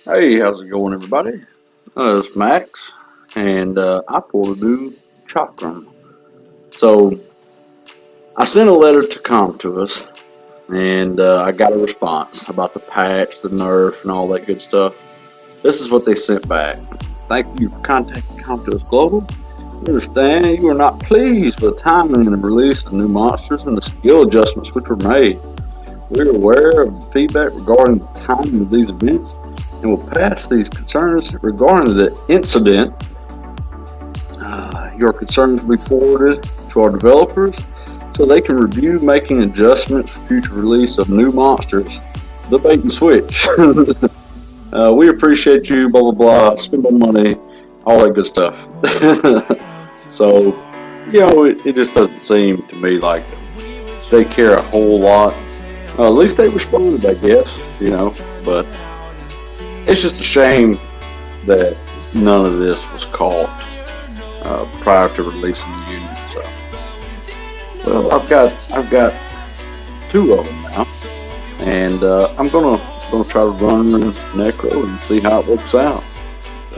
Hey, how's it going, everybody? It's Max, and I pulled a new Chakram. So, I sent a letter to Com to us, and I got a response about the patch, the nerf, and all that good stuff. This is what they sent back. Thank you for contacting Com to us Global. We understand you are not pleased with the timing and the release of new monsters and the skill adjustments which were made. We are aware of the feedback regarding the timing of these events and will pass these concerns regarding the incident. Your concerns will be forwarded to our developers so they can review making adjustments for future release of new monsters. The bait and switch. We appreciate you, blah, blah, blah, spend more money, all that good stuff. So, it just doesn't seem to me like they care a whole lot. At least they responded, I guess, but it's just a shame that none of this was caught prior to releasing the unit. So, well, I've got two of them now, and I'm gonna try to run Necro and see how it works out.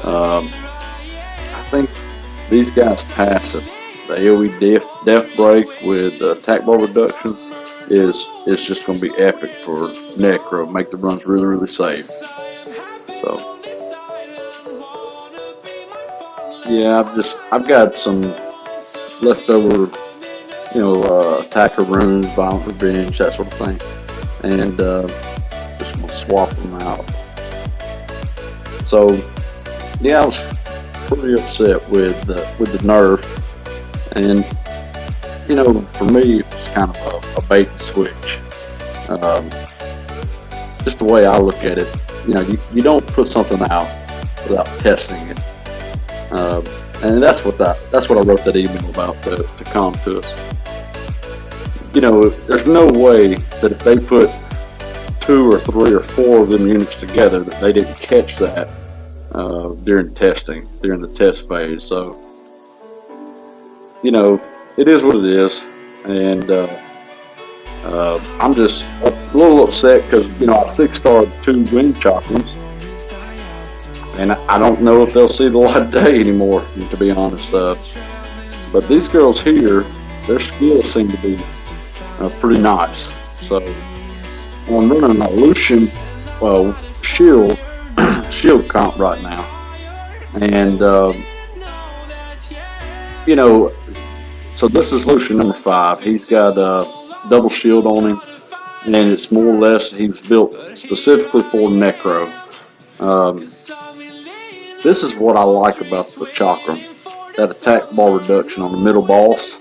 I think these guys pass it. The AOE def break with attack bar reduction is just going to be epic for Necro. Make the runs really, really safe. So, yeah, I've got some leftover, attacker runes, violent revenge, that sort of thing, and just going to swap them out. So, yeah, I was pretty upset with the nerf, and for me it was kind of a bait and switch. Just the way I look at it, you don't put something out without testing it, and that's what I wrote that email about to come to us. There's no way that if they put 2 or 3 or 4 of them units together that they didn't catch that during testing, during the test phase. So, it is what it is, and I'm just a little upset because I 6-starred 2 Rune Chakrams, and I don't know if they'll see the light of day anymore, to be honest. But these girls here, their skills seem to be pretty nice. So I'm running a Lucian shield comp right now, and so this is Lucian number 5. He's got double shield on him, and it's more or less he was built specifically for Necro. This is what I like about the Chakram, that attack bar reduction on the middle boss.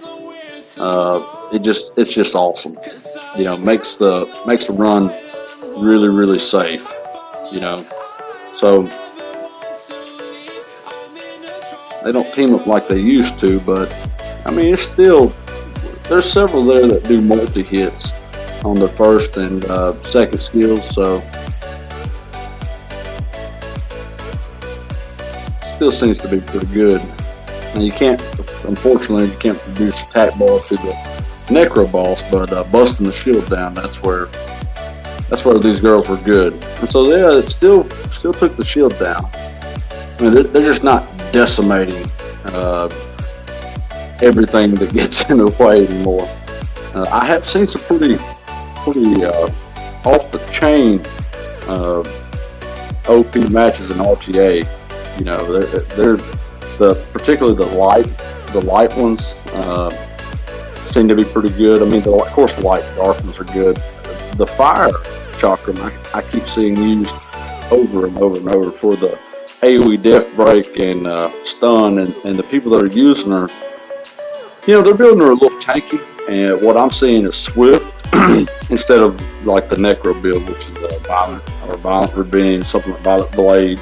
It's just awesome. Makes the run really, really safe. So they don't team up like they used to, but it's still, there's several there that do multi-hits on their first and second skills, so still seems to be pretty good. Now unfortunately you can't produce attack bar to the Necro boss, but busting the shield down, that's where these girls were good. And so yeah, it still took the shield down. They're just not decimating everything that gets in their way anymore. I have seen some pretty off the chain OP matches in RTA. They're particularly the light ones seem to be pretty good. Of course, the light and dark ones are good. The fire Chakram I keep seeing used over and over and over for the AOE def break and stun, and the people that are using her, they're building her a little tanky, and what I'm seeing is swift instead of like the Necro build, which is violent revenge, something like violent blade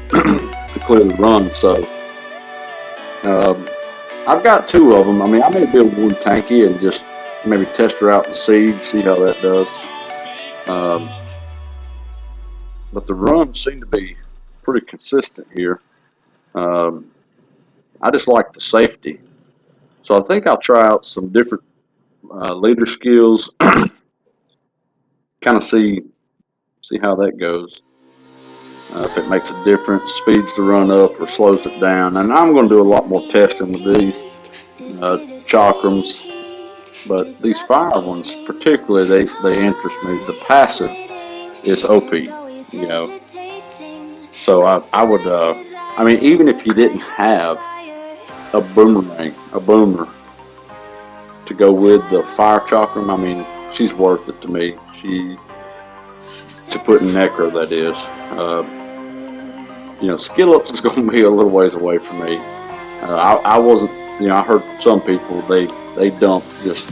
to clear the run. So I've got 2 of them. I may build one tanky and just maybe test her out in siege, see how that does. But the runs seem to be pretty consistent here. I just like the safety. So I think I'll try out some different leader skills, kind of see how that goes. if it makes a difference, speeds the run up or slows it down. And I'm going to do a lot more testing with these chakrams, but these fire ones particularly, they interest me. The passive is OP, you know. So I would, I mean, even if you didn't have a boomer to go with the fire chakram, I mean, she's worth it to me. To put in Necro, that is. You know, skill ups is going to be a little ways away from me. I wasn't, you know, I heard some people, they dump just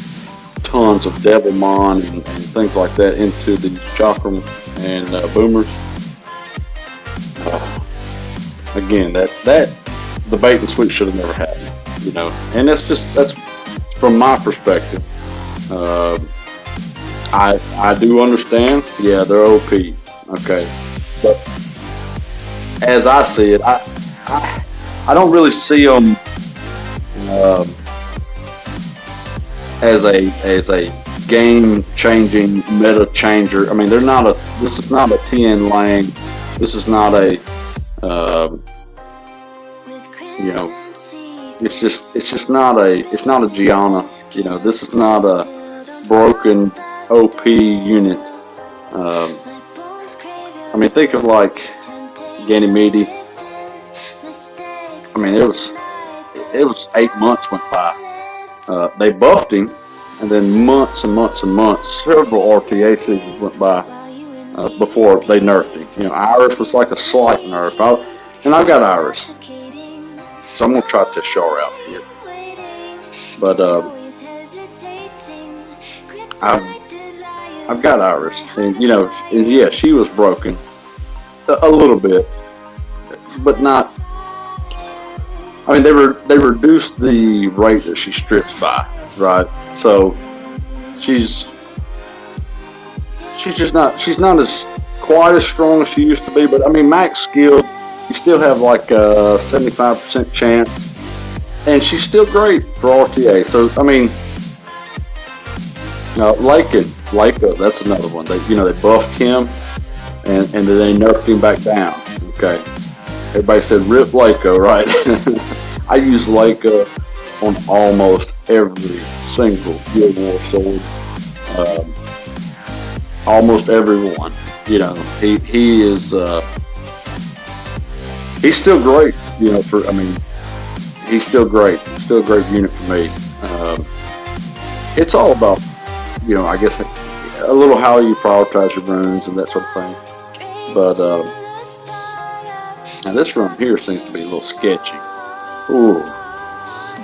tons of Devilmon and things like that into these chakram and boomers. Again, that the bait and switch should have never happened, you know. And that's from my perspective. I do understand, yeah, they're OP, okay, but as I see it, I don't really see them as a game changing, meta changer. I mean, they're not this is not a TN lane. This is not a you know, it's just not a Gianna. You know, this is not a broken OP unit. I mean, think of like Ganymede. I mean, it was 8 months went by. They buffed him, and then months and months and months, several RTA seasons went by before they nerfed him. You know, Iris was like a slight nerf. And I've got Iris, so I'm gonna try to test Char out here. But I've got Iris, and you know, and yeah, she was broken a little bit, but not. I mean, they reduced the rate that she strips by, right? So she's just not as quite as strong as she used to be. But I mean, max skill, you still have like a 75% chance, and she's still great for RTA. So I mean, Leica, that's another one. They buffed him, and then they nerfed him back down. Okay, everybody said rip Leica, right? I use Leica on almost every single Guild War sword. Almost every one. You know, he is he's still great. You know, he's still great. Still a great unit for me. It's all about, you know, I guess a little how you prioritize your runes and that sort of thing. But now this run here seems to be a little sketchy. Ooh,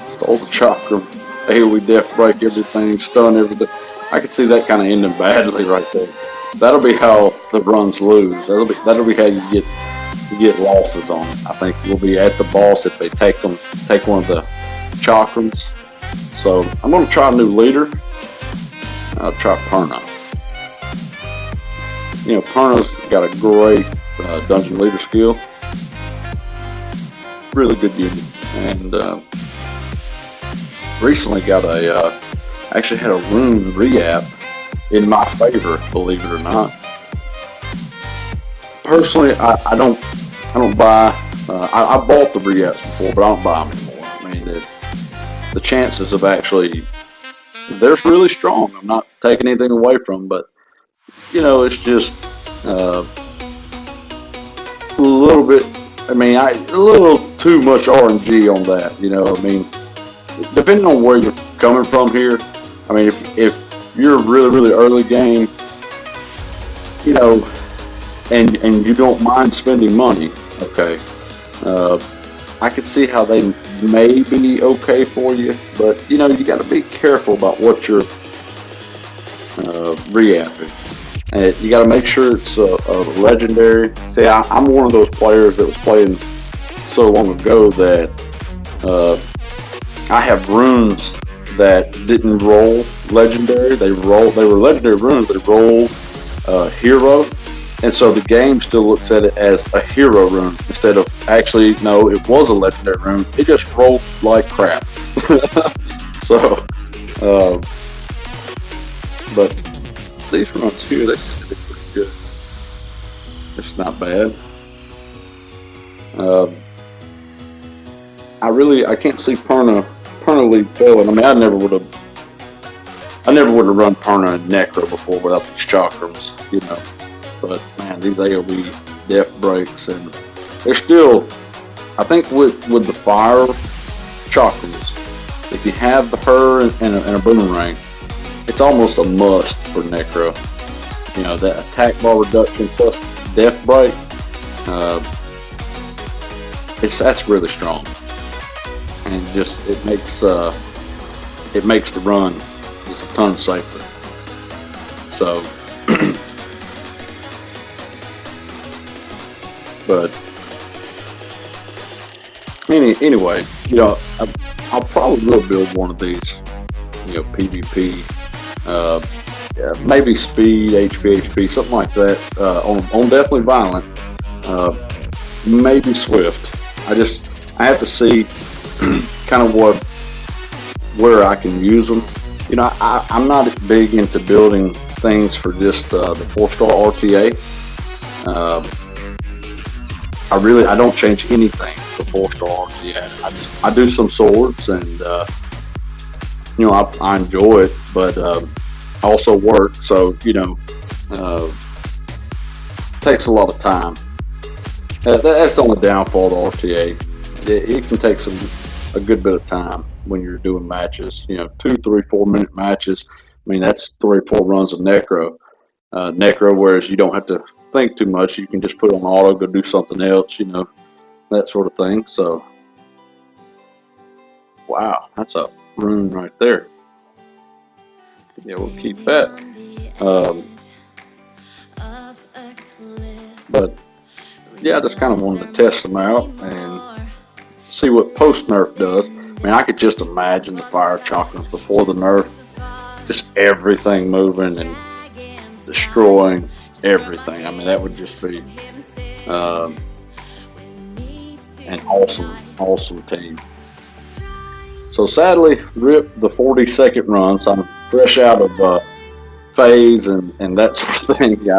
stole the Chakram, AoE death break everything, stun everything. I could see that kind of ending badly right there. That'll be how the runs lose. That'll be how you get losses on it. I think we'll be at the boss if they take one of the Chakrams. So I'm going to try a new leader. I'll try Perna. You know, Perna's got a great dungeon leader skill. Really good unit. And recently got actually had a Rune re-app in my favor, believe it or not. Personally, I don't buy. I bought the re-apps before, but I don't buy them anymore. I mean, the chances of actually, they're really strong. I'm not taking anything away from them, but you know, it's just a little bit. I mean, a little too much RNG on that. You know, I mean, depending on where you're coming from here. I mean, if you're really, really early game, you know, and you don't mind spending money, okay, I could see how they may be okay for you, but you know, you got to be careful about what you're re-apping. And you got to make sure it's a legendary. See, I'm one of those players that was playing so long ago that I have runes that didn't roll legendary. They were legendary runes that rolled hero, and so the game still looks at it as a hero rune instead of actually, no, it was a legendary rune. It just rolled like crap. So, but these runs here, they seem to be pretty good. It's not bad. I can't see Perna lead failing. I mean, I never would have run Perna and Necro before without these chakrams, you know. But man, these AOB def breaks, and they're still, I think with the fire chakrams, if you have her and a boomerang, it's almost a must for Necro. You know, that attack bar reduction plus def break, that's really strong, and just it makes the run just a ton safer. So, but anyway, you know, I'll probably will build one of these, you know, PvP, yeah, maybe speed, HP, something like that, on definitely violent, maybe swift. I have to see kind of where I can use them. You know, I'm not big into building things for just the 4-star RTA. I don't change anything for 4-star RTA. I do some swords, and you know, I enjoy it, but also work. So, you know, takes a lot of time. That's the only downfall to RTA. It can take a good bit of time when you're doing matches. You know, 2, 3, 4 minute matches. I mean, that's 3 or 4 runs of Necro. Whereas you don't have to think too much. You can just put it on auto, go do something else, you know, that sort of thing. So, wow, that's a rune right there. Yeah, we'll keep that. But yeah, I just kind of wanted to test them out and see what post nerf does. I mean, I could just imagine the fire chakrams before the nerf, just everything moving and destroying everything. I mean, that would just be an awesome team. So sadly, rip the 40-second runs. I'm fresh out of phase and that sort of thing.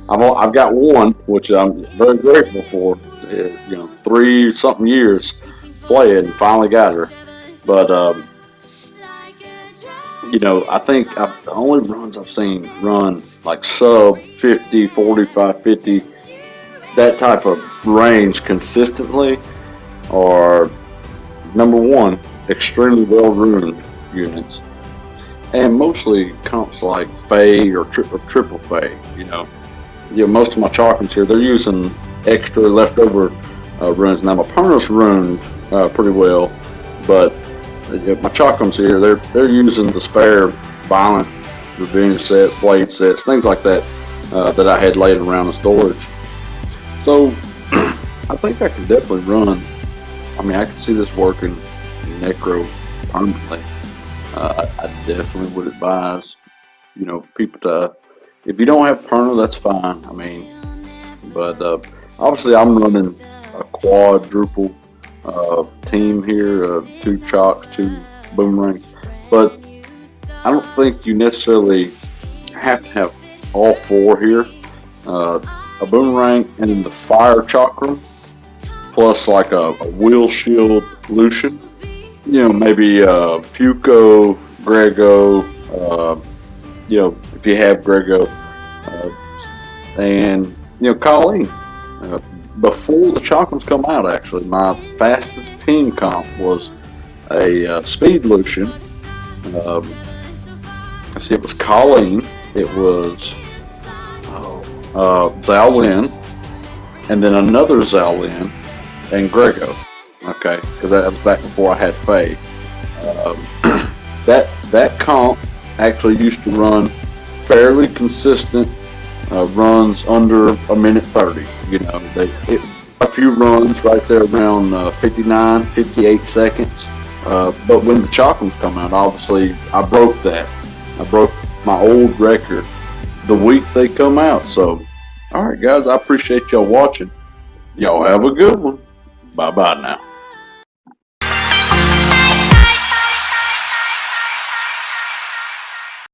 I've got one, which I'm very grateful for. You know, 3-something years playing, and finally got her. But you know, I think the only runs I've seen run like sub 50, 45, 50, that type of range consistently are, number one, extremely well runed units, and mostly comps like Fey or triple Fey. You know, most of my chakrams here, they're using extra leftover runes. Now my Perna's runed pretty well, but my chakrams here, they're using the spare violent revenge sets, blade sets, things like that that I had laid around in storage. So I think I can definitely run. I mean, I can see this working in Necro permanently. I definitely would advise, you know, people to, if you don't have Perna, that's fine. I mean, but obviously I'm running a quadruple team here, 2 chalks, 2 boomerangs, but I don't think you necessarily have to have all 4 here. A boomerang and then the fire chakram, plus like a wheel shield Lucian. You know, maybe Fuko, Grego, you know, if you have Grego, and, you know, Colleen. Before the chakrams come out, actually, my fastest team comp was a speed Lucian. Let's see, it was Colleen, it was Zhaolin, and then another Zhaolin, and Grego. Okay, because that was back before I had Faye. That comp actually used to run fairly consistent runs under a minute 30. You know, a few runs right there around 59, 58 seconds. But when the chakrams come out, obviously I broke that. I broke my old record the week they come out. So, all right, guys, I appreciate y'all watching. Y'all have a good one. Bye-bye now.